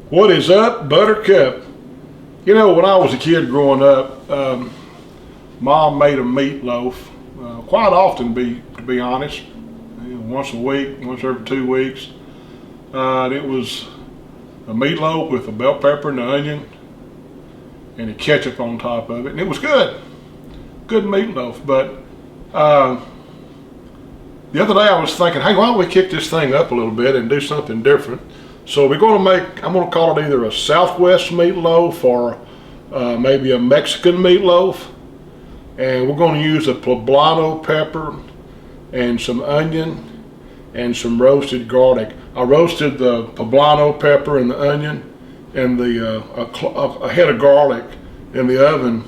What is up, Buttercup? You know, when I was a kid growing up, Mom made a meatloaf quite often, to be honest. You know, once a week, once every 2 weeks. It was a meatloaf with a bell pepper and an onion and a ketchup on top of it, and it was good. Good meatloaf. But the other day I was thinking, hey, why don't we kick this thing up a little bit and do something different? So we're going to make, I'm going to call it either a Southwest meatloaf or maybe a Mexican meatloaf. And we're going to use a poblano pepper and some onion and some roasted garlic. I roasted the poblano pepper and the onion and a head of garlic in the oven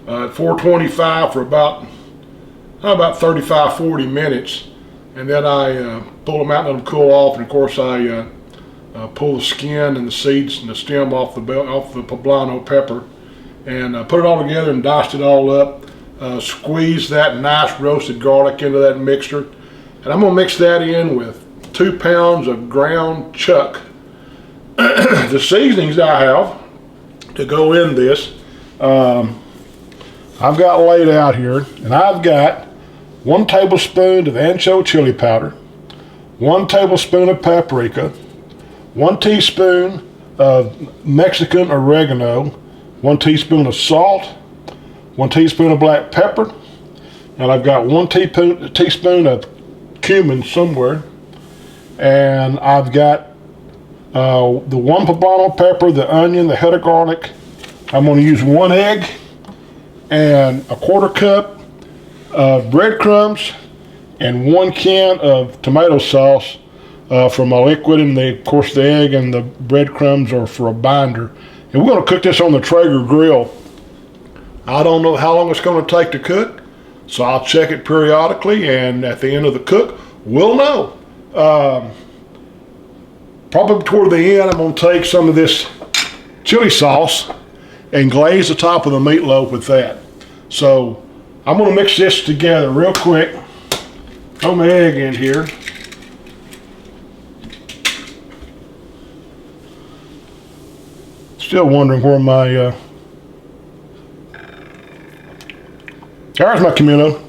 at 425 for about 35-40 minutes. And then I pull them out and let them cool off. And of course I pull the skin and the seeds and the stem off the poblano pepper, and put it all together and diced it all up. Squeeze that nice roasted garlic into that mixture, and I'm gonna mix that in with 2 pounds of ground chuck. The seasonings I have to go in this, I've got laid out here, and I've got 1 tablespoon of ancho chili powder, 1 tablespoon of paprika, 1 teaspoon of Mexican oregano, 1 teaspoon of salt, 1 teaspoon of black pepper, and I've got 1 teaspoon of cumin somewhere, and I've got the 1 poblano pepper, the onion, the head of garlic. I'm going to use 1 egg and a 1/4 cup of breadcrumbs and 1 can of tomato sauce for my liquid, and of course the egg and the breadcrumbs are for a binder. And we're going to cook this on the Traeger grill. I don't know how long it's going to take to cook, so I'll check it periodically, and at the end of the cook, we'll know. Probably toward the end, I'm going to take some of this chili sauce and glaze the top of the meatloaf with that. So I'm going to mix this together real quick. Throw my egg in here. Still wondering where my, there's my comino,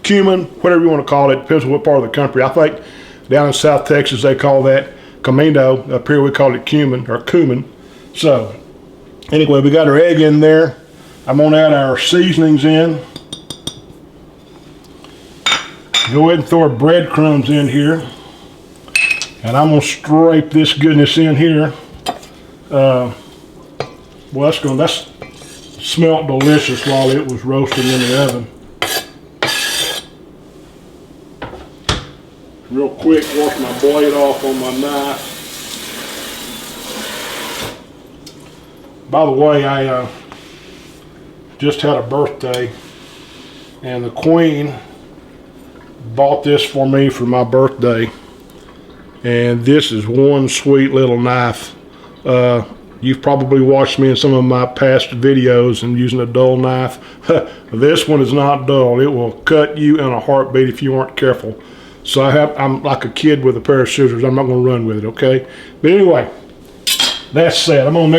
cumin, whatever you want to call it, depends on what part of the country. I think down in South Texas they call that comino, up here we call it cumin, or cumin. So, anyway, we got our egg in there. I'm gonna add our seasonings in. Go ahead and throw our breadcrumbs in here. And I'm gonna scrape this goodness in here. Well, that's smelled delicious while it was roasting in the oven. Real quick, wash my blade off on my knife. By the way, I just had a birthday, and the Queen bought this for me for my birthday. And this is one sweet little knife. You've probably watched me in some of my past videos and using a dull knife. This one is not dull. It will cut you in a heartbeat if you aren't careful. So I'm like a kid with a pair of scissors. I'm not going to run with it, okay? But anyway, that said, I'm going to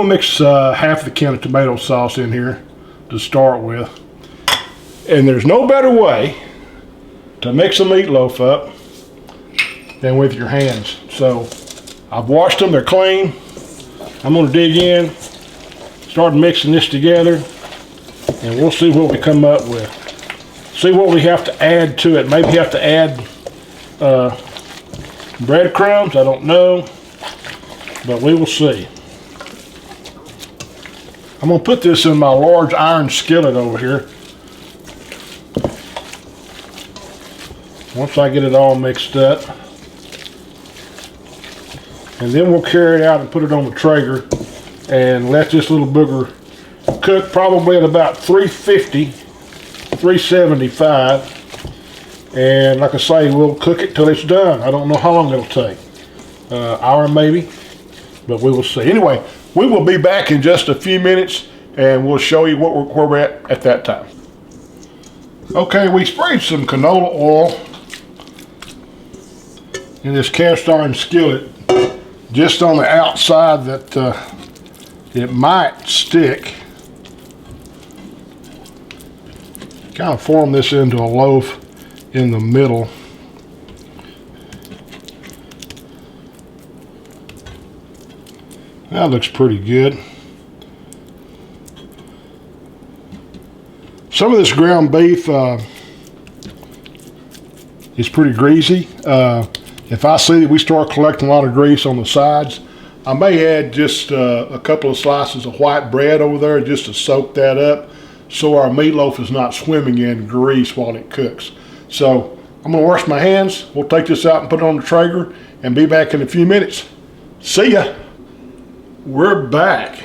mix half the can of tomato sauce in here to start with. And there's no better way to mix a meatloaf up than with your hands. So I've washed them, they're clean. I'm gonna dig in, start mixing this together, and we'll see what we come up with. See what we have to add to it. Maybe have to add breadcrumbs, I don't know, but we will see. I'm gonna put this in my large iron skillet over here. Once I get it all mixed up. And then we'll carry it out and put it on the Traeger and let this little booger cook probably at about 350, 375. And like I say, we'll cook it till it's done. I don't know how long it'll take. Hour maybe, but we will see. Anyway, we will be back in just a few minutes and we'll show you where we're at that time. Okay, we sprayed some canola oil in this cast iron skillet, just on the outside that it might stick. Kind of form this into a loaf in the middle. That looks pretty good. Some of this ground beef is pretty greasy. If I see that we start collecting a lot of grease on the sides, I may add just a couple of slices of white bread over there just to soak that up, so our meatloaf is not swimming in grease while it cooks. So I'm gonna wash my hands. We'll take this out and put it on the Traeger and be back in a few minutes. See ya. We're back.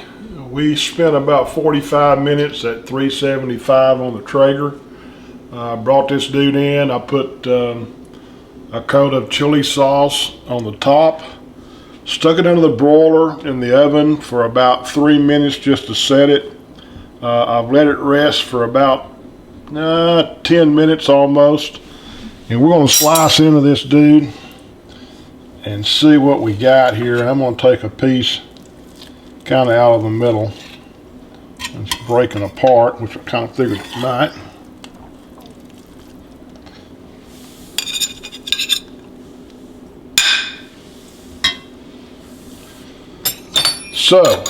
We spent about 45 minutes at 375 on the Traeger. I brought this dude in. I put a coat of chili sauce on the top, stuck it under the broiler in the oven for about 3 minutes just to set it. I've let it rest for about 10 minutes almost, and we're going to slice into this dude and see what we got here. And I'm going to take a piece kind of out of the middle. It's breaking apart, which I kind of figured it might. So,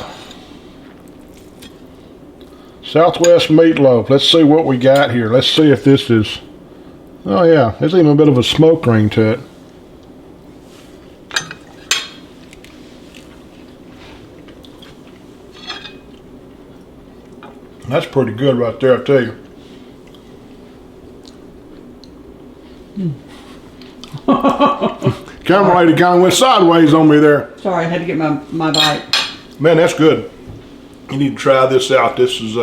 Southwest Meatloaf. Let's see what we got here. Let's see if this is, oh yeah, there's even a bit of a smoke ring to it. That's pretty good right there, I tell you. Camera lady kind of went sideways on me there. Sorry, I had to get my bite. Man, that's good. You need to try this out. This is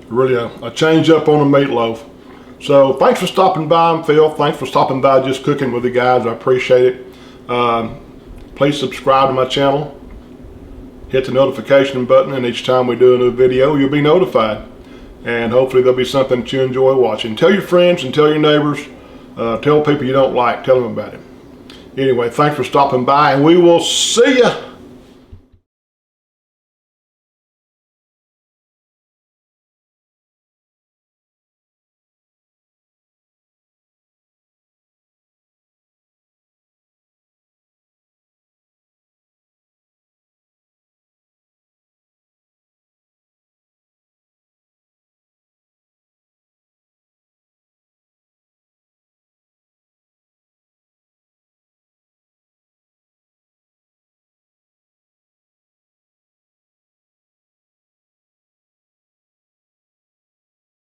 really a change up on a meatloaf. So thanks for stopping by, Phil. Thanks for stopping by Just Cooking with the Guys. I appreciate it. Please subscribe to my channel. Hit the notification button, and each time we do a new video, you'll be notified. And hopefully there'll be something that you enjoy watching. Tell your friends and tell your neighbors. Tell people you don't like. Tell them about it. Anyway, thanks for stopping by, and we will see ya.